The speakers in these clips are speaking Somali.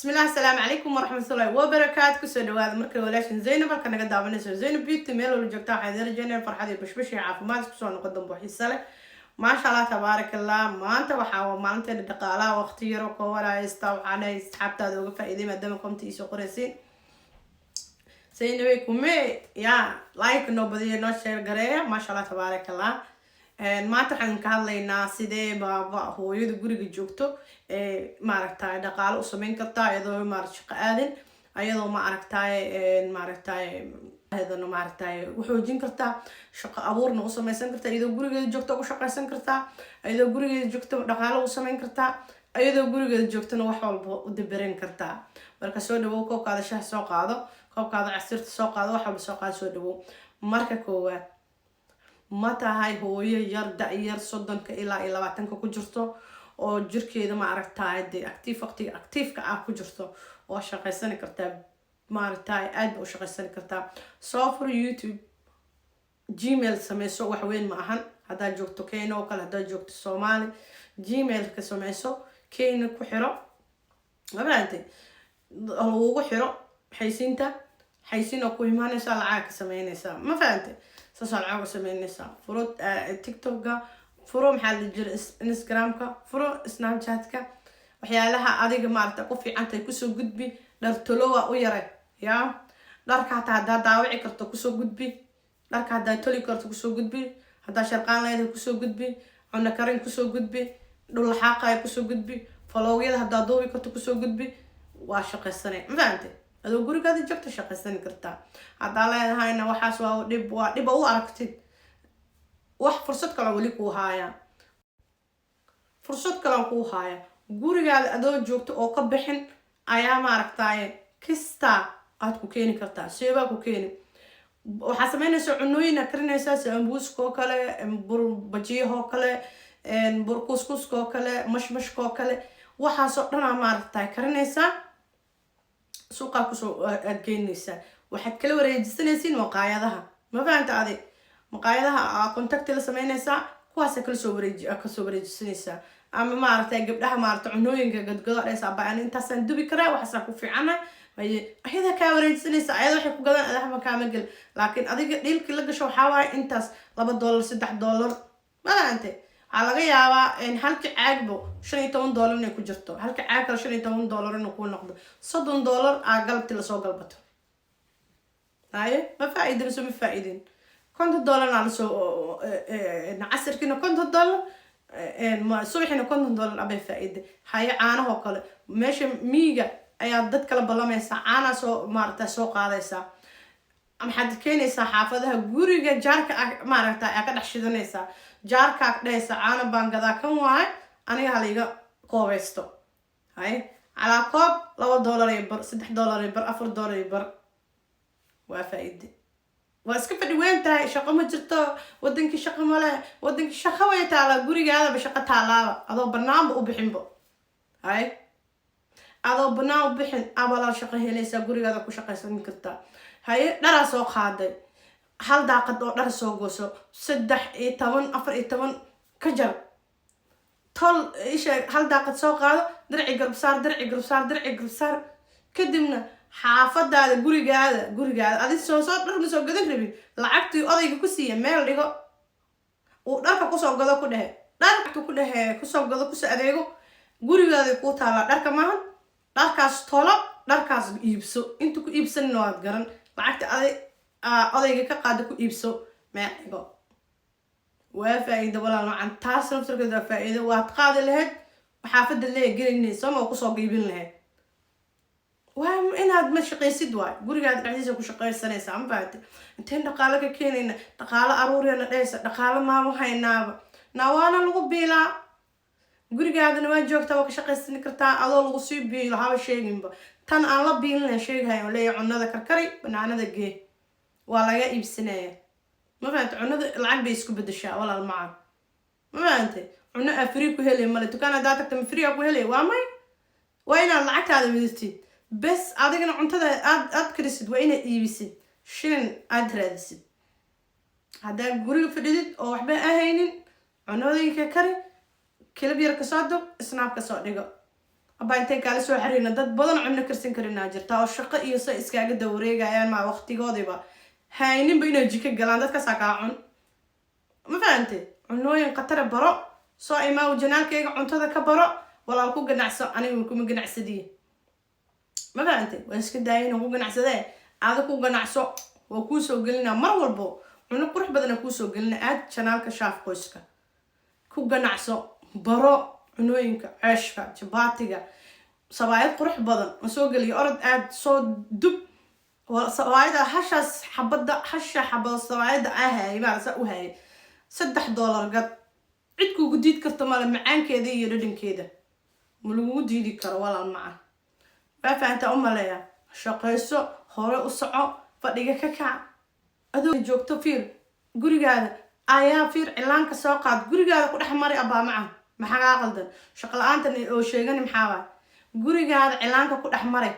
بسم الله السلام عليكم ورحمة الله وبركاته كسر دواد مركز ولاشن زينب كنا قد دعونا نسوي زينب بيوت ميل ولا جبتها حيدر جنة فرحة بشبشي عافمات كسر نقدم بوحي السلة ما شاء الله تبارك الله ما أنت وحاول ما أنت الدقالة واختيار وكورا يستوى على يسحب تذوق فإذا ما دمكم تيسو قرسين زينب كمي يا لايك nobody not share قرية ما شاء الله تبارك الله maanta waxaan ka hadlaynaa sidee baaba hooyada guriga joogto maaragtay dhaqaale u samayn kartaa iyadoo maaragtay shaqo aadin ayadoo maaragtay xoojin kartaa shaqo abuurna u samaysan kartaa iyadoo gurigeeda joogto u shaqaysan kartaa iyadoo gurigeeda joogto dhaqaale u samayn kartaa iyadoo gurigeeda joogtona wax walba u dabaran kartaa marka soo dhawow koobkaada shaah soo qaado koobkaada casiirta soo qaado wax walba soo qaado soo dhawow marka koowaad ma tahay hooyo yar da-yar 30 ilaa 20 ku jirto oo jirkeeda maaragtay waqtiga active-ka ah ku jirto oo shaqaysan kartaa maaragtay aad u shaqaysan kartaa soo fur YouTube Gmail sameyso wax weyn ma ahan hadaa joogto Kenya oo kale hadaa joogto Soomaali Gmail ka sameyso Kenya ku xiro mabaantay ugu xiro xaysiin oo ku imaanaysa lacag ka sameynaysa ma fahamtay سوشيال عاوة سمينيسا فرو تيك توكا فرو محل جر انستغرامكا فرو سناب شاتكا وحيالها أديك مارتا قفي عنتا كسو قدبي دارتلوها ويري يا دارك حتى هدا داوعي كرتو كسو قدبي دارك هدا تولي كرتو كسو قدبي هدا شرقان لايدا كسو قدبي عنا كارين كسو قدبي دول حاقا كسو قدبي فلوغيدا هدا دوبي كرتو كسو قدبي واشق السنة مفهمتي adoo gurigaada joogto shaqaysan kartaa hadaa leedahayna waxaas waa dhib u aragtid wax fursad kale wali ku haaya gurigaada adoo joogto oo ka bixin ayaa maaragtay kista aad ku keeni kartaa sheeba ku keeni waxa sameynaysa cunooyina karinaysa sambuuska oo kale bur bajiyo oo kale bur kuskus oo kale mashmash oo kale waxa soo dhan maaragtay karinaysa suuqa ku soo adgeynaysa waxaad kala wareejisanaysiin maqaayadaha ma fahamta adi maqaayadaha contact la sameynaysa kuwaas kala soo wareejisanaysa ama maaragtay gabdhaha maaragtay cunooyinka gadgado dheesa baan intaasaan dubi karaa waxaas ku fiicana ayada ka wareejisanaysa ayada waxay ku gadan adaha ma kaama gal laakiin adiga dhiilkii la gasho waxa waay intaas $2 $3 ma fahamtay waxaa laga yaabaa in halka caagbo $15 inay ku jirto halka caag kale $15 inuu ku noqdo $30 aa galabti la soo galbato haye ma faa'iidin soo ma faa'iidin $50 aan soo casirkina $50 ma subaxina $50 abay faa'iide haye caanaha kale meesha miiga ayaa dad kala balamaysa caana soo maarta soo qaadaysa am xad keenaysa xaafadaha guriga jaarka maaragtay ka dhax shidanaysa jaarka dhaysa caana bangada kan waay aniga haliga qoobeysto hay ala koob $2 iyo bar $3 iyo bar $4 iyo bar waa faa'iide waa iska fadhi weyn tahay shaqo ma jirto wadankii shaqo ma leh wadankii shaqo way taala gurigaada ba shaqo taalaaba adoo banaanba u bixinbo hay adoo banaan u bixin abala shaqo helaysa gurigaada ku shaqaysan kartaa hay dhara soo qaaday hal daaqad oo dhar soo gooso 3 iyo 10 4 iyo 10 ka jar tol isha hal daaqad soo qaado dirci garabsaar kadibna xaafadaada gurigaada adi soo dhar ma soo gadan rabin lacagtii odayga ku siiya meel dhigo uu dharka ku soo gado ku soo gado ku soo adeego gurigaada ku taala dharka maahan dharkaas tolo dharkaas iibso inta ku iibsan waad garan lacagta odayga ka qaado ku iibso meel dhigo waa faa'iido walaal noocan taas naftirkeeda faa'iido waad qaadi lahayd xaafada leeyahay gelinayso ama ku soo qiibin lahayd waa inaad ma shaqaysid waay gurigaada dhexdiisa ku shaqaysanaysaa ma fahamtay inteen dhaqaale ka keenayna dhaqaale aruuriyana dhaysa dhaqaale maama haynaaba nawaana lagu biilaa gurigaadana waa joogtaa waa ka shaqaysan kartaa adoo lagu sii biilo haba sheeginba tan aan la biilina sheegahay oo leeyahay cunada karkari banaanada gee waa laga iibsanaya ma fahamtay cunada lacag bay isku bedeshaa walaal macaan ma fahamtay cuno free ku helay male dukaan hadaa tagta free ku helay waa may waa inaad lacagtaada wadatid bes adigana cuntada aad karisid waa inaad iibisid shilin aad raadisid hadaa guriga fadhidid oo waxba ahaynin cunooyinka kari كلب يركز صادق سناب كصادقة aba intay kala soo xariirna dad badan cunno karsan karina jirta oo shaqo iyo say iskaaga dawareegayaan ma waqtigoodiba hayninba inay jika galaan dadka saakacun ma fahamtay cunooyin qatar baro soo imaa janaalkayga cuntada ka baro walaal ku ganacso aniga kuma ganacsadii ma fahamtay waan iska daayay ku ganacsadee aad ku ganacso waa ku soo gelina mar walbo cuno qurux badan ku soo gelina aad janaalka shaaf qoyska ku ganacso baro cunooyinka ceeshka jabaatiga sabaayad qurux badan ma soo geliyo orod aad soo dub sabaayada hashaas xabada sabaayada ahay baa u hay $3 gad cid kugu diid karto mala macaankeeda iyo dhadhankeeda ma lagu diidi karo walaal macaan baa faanta umaleeya shaqayso hore u soco fadhiga ka kac adoo joogto fiir gurigaada ayaa fiir cilaanka soo qaad gurigaada ku dhex mari abaa macaan maxaa qaldan shaqo la'aanta oo sheegani maxaa waa gurigaada cilaanka ku dhex mari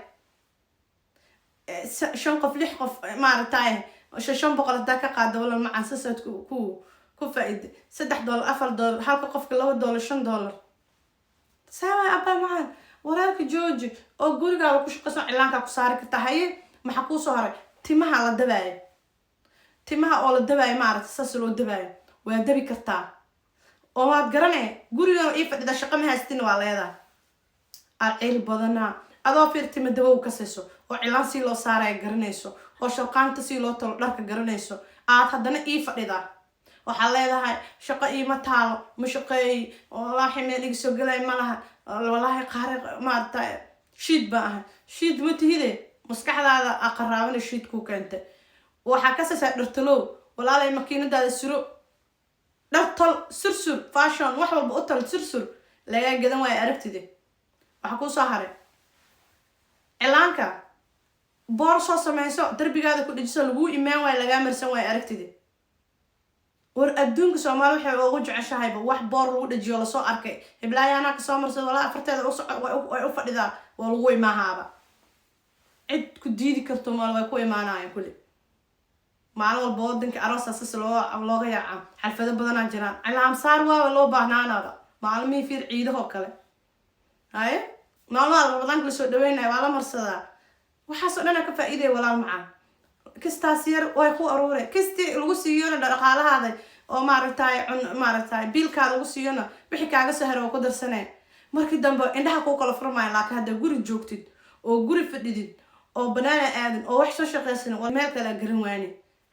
5 qof 6 qof maartay 500 hadaa ka qaado walaal macaan sasad ku faa'iido $3 $4 halka qofka $2 $5 sawa abaa macaan waraalka jooji oo gurigaada ku shaqayso cilaanka ku saari kartaa haye maxaa ku soo haray timaha la dabaayo timaha oo la dabaayo maaragtay saas loo dabaayo waa dabi kartaa oo waad garanay guriga ii fadhida shaqo ma haystin waa leedahay ceel badana adoo fiirtima dabow ka sayso oo cilaan si loo saaray garanayso oo shaqaanta si loo tolo dharka garanayso aad haddana ii fadhida waxa leedahay shaqo ii ma taalo ma shaqeey wallaahi meel iga soo galay ma laha wallaahi qaar maartay shiid baa shiid ma tihide maskaxdaada aqraabana shiid ku keentay waxa ka saasaa dhartalow walaalay makiinadaada suro dhartol sursur fashion wax walba u tal sursur laga gadan way aragtide waxa ku soo haray cilaanka boor soo samayso darbigaada ku dhijiso lagu imaan way laga marsan way aragtide war adduunka Soomaali waxay ugu jeceshahayba wax boor lagu dhijiyo la soo arkay iblaayana ka soo marsado walaa afarteeda way u fadhidaa waa lagu imaahaba cid ku diidi karto maal way ku imaanayaan kulli maalin walba wadanka aroosaas looga yaaca xalfado badan jiraan cilaan saar waa loo baahnaanaba maalmii fiir ciidaho kale haye maalmaha Ramadan la soo dhaweynay waa la marsadaa waxa soo dhan ka faa'iiday walaal macaan kistaas yar way ku aruuray kisti lagu siiyona dhaqaalahaada oo maaragtay biilka lagu siiyona wixii kaaga soo haray oo ku darsanay markii dambe indhaha ku kala furmay laakiin hadda guri joogtid oo guri fadhidid oo banaana aadan oo wax soo shaqeysan oo meel kale garan waani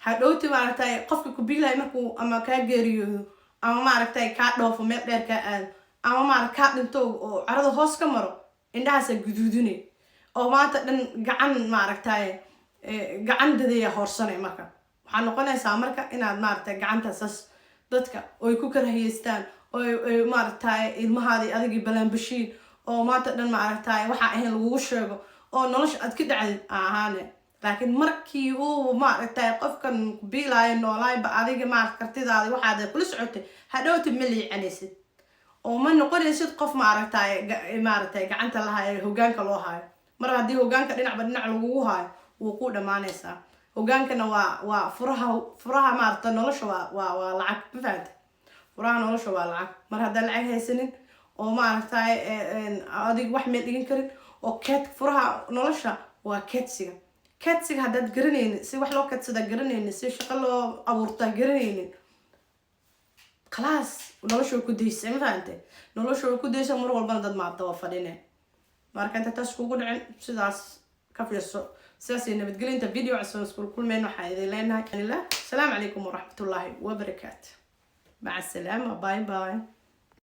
hadhowti maaragtay qofka ku biilay markuu ama ka geeriyoodo ama maaragtay ka dhoofo meel dheer ka aad ama maaragtay ka dhinto oo carada hoos ka maro indhahaas guduudune oo maanta dhan gacan maaragtay gacan dadaya horsanay marka waxa noqonaysaa marka inaad maaragtay gacantaas dadka oo ku karahaystaan oo maaragtay ilmahaadi adigi balanbashiin oo maanta dhan maaragtay waxa ahayn lagu sheego oo nolosha aad ka dhacday ahaane laakiin markii uu maaragtay qofkan biilay noolay ba adiga maaragtay kartidaadi waxaad kula socotay hadhowti miliicanaysid oo ma noqonaysid qof maaragtay gacanta lahaay hoggaanka loo haayo mar haddii hoggaanka dhinac lagu haayo wuu ku dhamaanaysaa hoggaankana waa furaha maaragtay nolosha waa lacag ma fahamtay furaha nolosha waa lacag mar haddaan lacag haysanin oo maaragtay adig wax meel dhigin karin oo furaha nolosha waa keedsiga haddaad garanaynin si wax loo keedsada garanaynin si shaqo loo abuurtaa garanaynin khalaas nolosha ku daysa ma fahamtay nolosha ku daysa mar walbana dad maad daba fadhine marka inta taas kugu dhicin sidaas ka fiirso ساسي نبتقلين فيديو عشان كل ما إنه حاجة لنا السلام عليكم ورحمة الله وبركاته مع السلامة باي باي